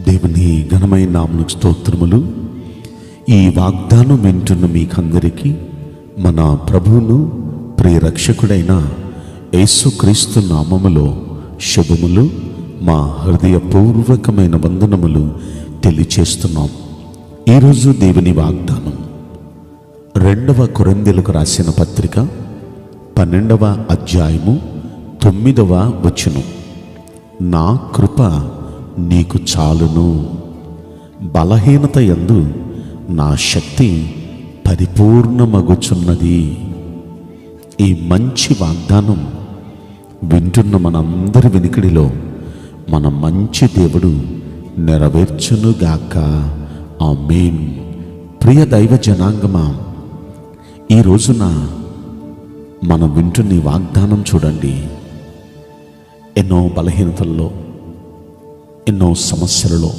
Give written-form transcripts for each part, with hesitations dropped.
దేవుని ఘనమైన నామమునకు స్తోత్రములు. ఈ వాగ్దానం వింటున్న మీకందరికీ మన ప్రభువును ప్రియరక్షకుడైన యేసుక్రీస్తు నామములో శుభములు, మా హృదయపూర్వకమైన వందనములు తెలియచేస్తున్నాం. ఈరోజు దేవుని వాగ్దానం 2వ కొరింథీయులకు రాసిన పత్రిక 12వ అధ్యాయము 9వ వచనం. నా కృప నీకు చాలును, బలహీనత యందు నా శక్తి పరిపూర్ణమగుచున్నది. ఈ మంచి వాగ్దానం వింటున్న మనందరి వెనుకడిలో మన మంచి దేవుడు నెరవేర్చునుగాక. ఆమేన్. ప్రియ దైవ జనాంగమా, ఈ రోజున మనం వింటున్న ఈ వాగ్దానం చూడండి. ఎన్నో బలహీనతల్లో, ఎన్నో సమస్యలలో,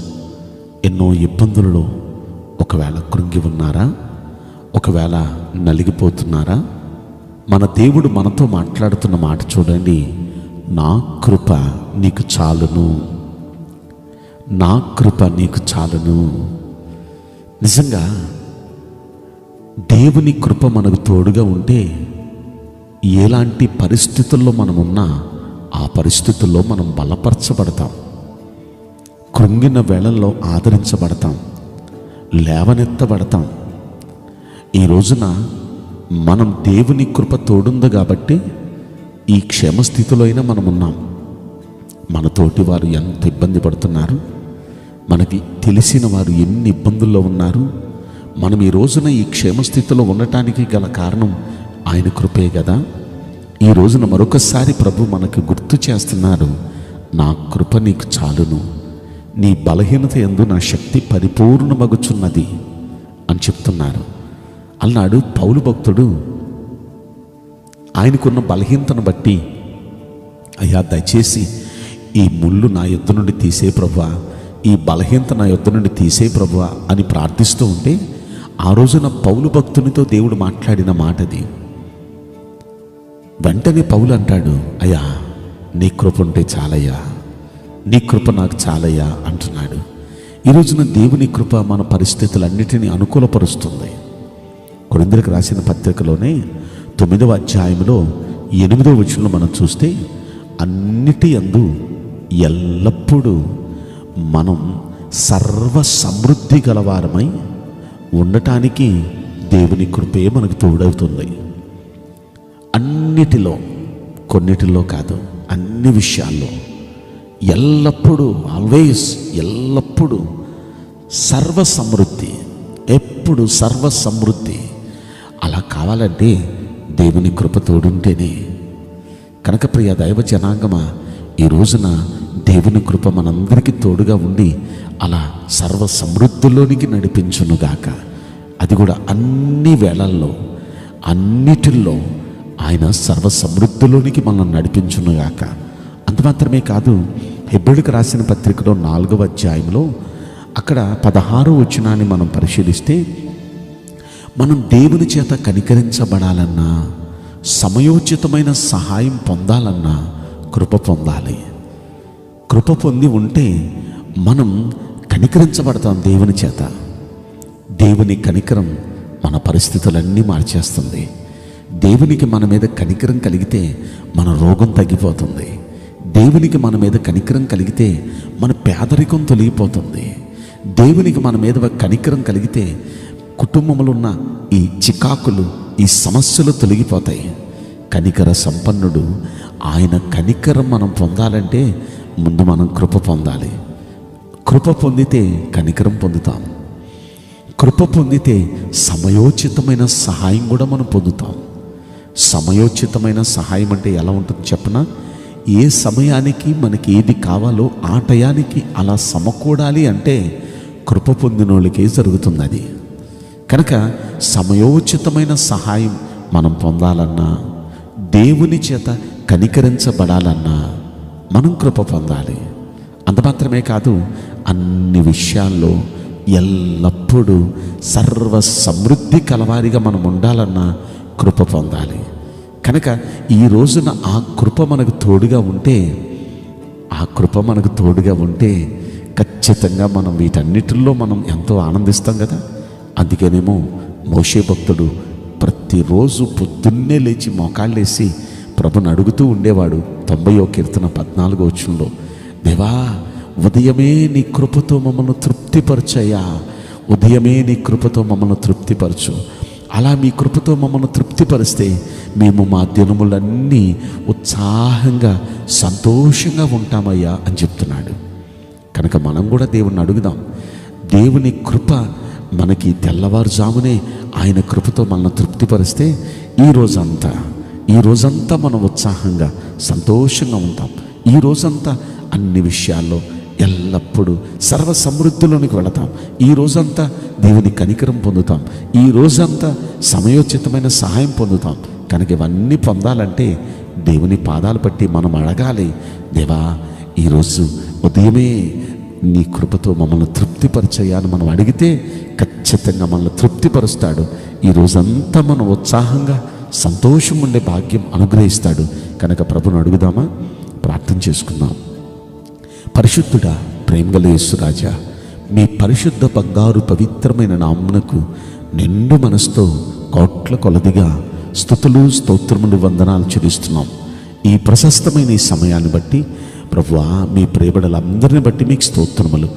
ఎన్నో ఇబ్బందులలో ఒకవేళ కృంగి ఉన్నారా? ఒకవేళ నలిగిపోతున్నారా? మన దేవుడు మనతో మాట్లాడుతున్న మాట చూడండి. నా కృప నీకు చాలును, నా కృప నీకు చాలును. నిజంగా దేవుని కృప మనకు తోడుగా ఉంటే ఎలాంటి పరిస్థితుల్లో మనం ఉన్నా ఆ పరిస్థితుల్లో మనం బలపరచబడతాం. కృంగిన వేళల్లో ఆదరించబడతాం, లేవనెత్తబడతాం. ఈ రోజున మనం దేవుని కృప తోడుంది కాబట్టి ఈ క్షేమస్థితిలో అయినా మనం ఉన్నాం. మన తోటి వారు ఎంత ఇబ్బంది పడుతున్నారు, మనకి తెలిసిన వారు ఎన్ని ఇబ్బందుల్లో ఉన్నారు. మనం ఈ రోజున ఈ క్షేమస్థితిలో ఉండటానికి గల కారణం ఆయన కృపే కదా. ఈ రోజున మరొకసారి ప్రభు మనకు గుర్తు చేస్తున్నారు, నా కృప నీకు చాలును, నీ బలహీనత యందు నా శక్తి పరిపూర్ణమగుచున్నది అని చెప్తున్నారు. అన్నాడు పౌలు భక్తుడు. ఆయనకున్న బలహీనతను బట్టి, అయ్యా దయచేసి ఈ ముళ్ళు నా యొద్ద నుండి తీసే ప్రభువా, ఈ బలహీనత నా యొద్ద నుండి తీసే ప్రభువా అని ప్రార్థిస్తూ ఉంటే ఆ రోజున పౌలు భక్తునితో దేవుడు మాట్లాడిన మాటది. వెంటనే పౌలు అంటాడు, అయ్యా నీ కృప ఉంటే చాలయ్యా, నీ కృప నాకు చాలయ్యా అంటున్నాడు. ఈ రోజున దేవుని కృప మన పరిస్థితులన్నిటినీ అనుకూలపరుస్తుంది. కొరింథీయులకు రాసిన పత్రికలోనే 9వ అధ్యాయంలో 8వ వచనంలో మనం చూస్తే, అన్నిటి యందు ఎల్లప్పుడూ మనం సర్వ సమృద్ధి గలవారమై ఉండటానికి దేవుని కృపే మనకు తోడవుతుంది. అన్నిటిలో, కొన్నిటిలో కాదు, అన్ని విషయాల్లో ఎల్లప్పుడూ, ఆల్వేస్, ఎల్లప్పుడూ సర్వ సమృద్ధి, ఎప్పుడు సర్వ సమృద్ధి. అలా కావాలంటే దేవుని కృప తోడుంటేనే. కనుక ప్రియ దైవ జనాంగమా, ఈ రోజున దేవుని కృప మనందరికీ తోడుగా ఉండి అలా సర్వ సమృద్ధిలోనికి నడిపించునుగాక. అది కూడా అన్ని వేళల్లో, అన్నిటిల్లో ఆయన సర్వ సమృద్ధిలోనికి మనల్ని నడిపించునుగాక. అంత మాత్రమే కాదు, హెబ్రీయులకు రాసిన పత్రికలో 4వ అధ్యాయంలో అక్కడ 16వ వచనాన్ని మనం పరిశీలిస్తే, మనం దేవుని చేత కనికరించబడాలన్నా, సమయోచితమైన సహాయం పొందాలన్నా కృప పొందాలి. కృప పొంది ఉంటే మనం కనికరించబడతాం దేవుని చేత. దేవుని కనికరం మన పరిస్థితులన్నీ మార్చేస్తుంది. దేవునికి మన మీద కనికరం కలిగితే మన రోగం తగ్గిపోతుంది. దేవునికి మన మీద కనికరం కలిగితే మన పేదరికం తొలగిపోతుంది. దేవునికి మన మీద కనికరం కలిగితే కుటుంబంలో ఉన్న ఈ చికాకులు, ఈ సమస్యలు తొలగిపోతాయి. కనికర సంపన్నుడు. ఆయన కనికరం మనం పొందాలంటే ముందు మనం కృప పొందాలి. కృప పొందితే కనికరం పొందుతాం. కృప పొందితే సమయోచితమైన సహాయం కూడా మనం పొందుతాం. సమయోచితమైన సహాయం అంటే ఎలా ఉంటుంది చెప్పనా? ఏ సమయానికి మనకి ఏది కావాలో ఆ టయానికి అలా సమకూడాలి అంటే కృప పొందిన వాళ్ళకే జరుగుతుంది అది. కనుక సమయోచితమైన సహాయం మనం పొందాలన్నా, దేవుని చేత కనికరించబడాలన్నా మనం కృప పొందాలి. అంత మాత్రమే కాదు, అన్ని విషయాల్లో ఎల్లప్పుడూ సర్వ సమృద్ధి కలవారిగా మనం ఉండాలన్నా కృప పొందాలి. కనుక ఈ రోజున ఆ కృప మనకు తోడుగా ఉంటే, ఆ కృప మనకు తోడుగా ఉంటే ఖచ్చితంగా మనం వీటన్నిటిల్లో మనం ఎంతో ఆనందిస్తాం కదా. అందుకేనేమో మోషే భక్తుడు ప్రతిరోజు పొద్దున్నే లేచి మోకాళ్ళేసి ప్రభుని అడుగుతూ ఉండేవాడు. 90వ కీర్తన 14వ వచనంలో, దేవా ఉదయమే నీ కృపతో మమ్మల్ని తృప్తిపరచయ్యా, ఉదయమే నీ కృపతో మమ్మల్ని తృప్తిపరచు. అలా మీ కృపతో మమ్మల్ని తృప్తిపరిస్తే మేము మా దినములన్నీ ఉత్సాహంగా సంతోషంగా ఉంటామయ్యా అని చెప్తున్నాడు. కనుక మనం కూడా దేవుణ్ణి అడుగుదాం. దేవుని కృప మనకి తెల్లవారుజామునే ఆయన కృపతో మనల్ని తృప్తిపరిస్తే ఈ రోజంతా మనం ఉత్సాహంగా సంతోషంగా ఉంటాం. ఈ రోజంతా అన్ని విషయాల్లో ఎల్లప్పుడూ సర్వ సమృద్ధిలోనికి వెళతాం. ఈ రోజంతా దేవుని కనికరం పొందుతాం. ఈ రోజంతా సమయోచితమైన సహాయం పొందుతాం. కనుక ఇవన్నీ పొందాలంటే దేవుని పాదాలు పట్టి మనం అడగాలి, దేవా ఈరోజు ఉదయమే నీ కృపతో మమ్మల్ని తృప్తిపరచయ్యా అని మనం అడిగితే ఖచ్చితంగా మనల్ని తృప్తిపరుస్తాడు. ఈ రోజంతా మనం ఉత్సాహంగా సంతోషం ఉండే భాగ్యం అనుగ్రహిస్తాడు. కనుక ప్రభుని అడుగుదామా? ప్రార్థన చేసుకుందాం. పరిశుద్ధుడా, ప్రేమగల యేసురాజా, మీ పరిశుద్ధ బంగారు పవిత్రమైన నామమునకు నిండు మనసుతో కోట్ల కొలదిగా స్తుతులు స్తోత్రములు వందనాలు చెల్లిస్తున్నాం. ఈ ప్రశస్తమైన ఈ సమయాన్ని బట్టి ప్రభువా, మీ ప్రియబిడలందరిని బట్టి మీకు స్తోత్రములు.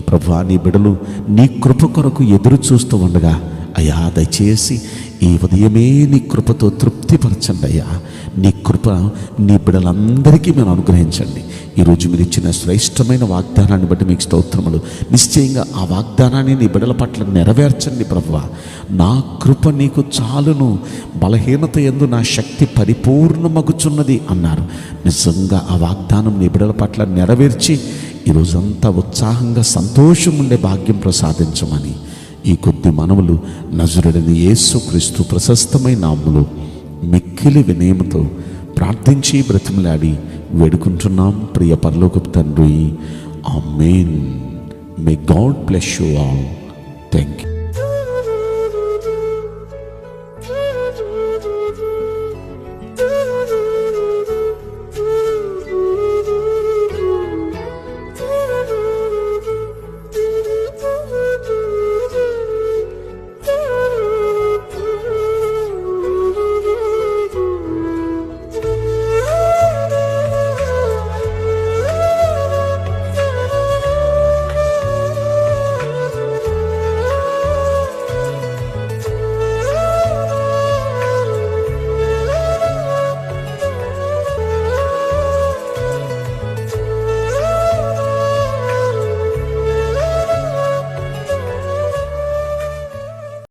ప్రభువా, నీ బిడలు నీ కృప కొరకు ఎదురు చూస్తూ ఉండగా అయ్యా దయచేసి ఈ ఉదయమే నీ కృపతో తృప్తిపరచండి అయ్యా. నీ కృప నీ బిడలందరికీ మీరు అనుగ్రహించండి. ఈరోజు మీరు ఇచ్చిన శ్రేష్టమైన వాగ్దానాన్ని బట్టి మీకు స్తోత్రములు. నిశ్చయంగా ఆ వాగ్దానాన్ని నీ బిడల పట్ల నెరవేర్చండి ప్రభువా. నా కృప నీకు చాలును, బలహీనత యందు నా శక్తి పరిపూర్ణమగుచున్నది అన్నారు. నిజంగా ఆ వాగ్దానం నీ బిడల పట్ల నెరవేర్చి ఈరోజంతా ఉత్సాహంగా సంతోషం ఉండే భాగ్యం ప్రసాదించమని ఈ కొద్ది మనవులు నజరుడైన యేసుక్రీస్తు ప్రశస్తమైన నామములో మిక్కిలి వినయముతో ప్రార్థించి బ్రతిమలాడి వేడుకుంటున్నాం ప్రియ పరలోకపు తండ్రి. ఆమేన్. May God bless you all. Thank you.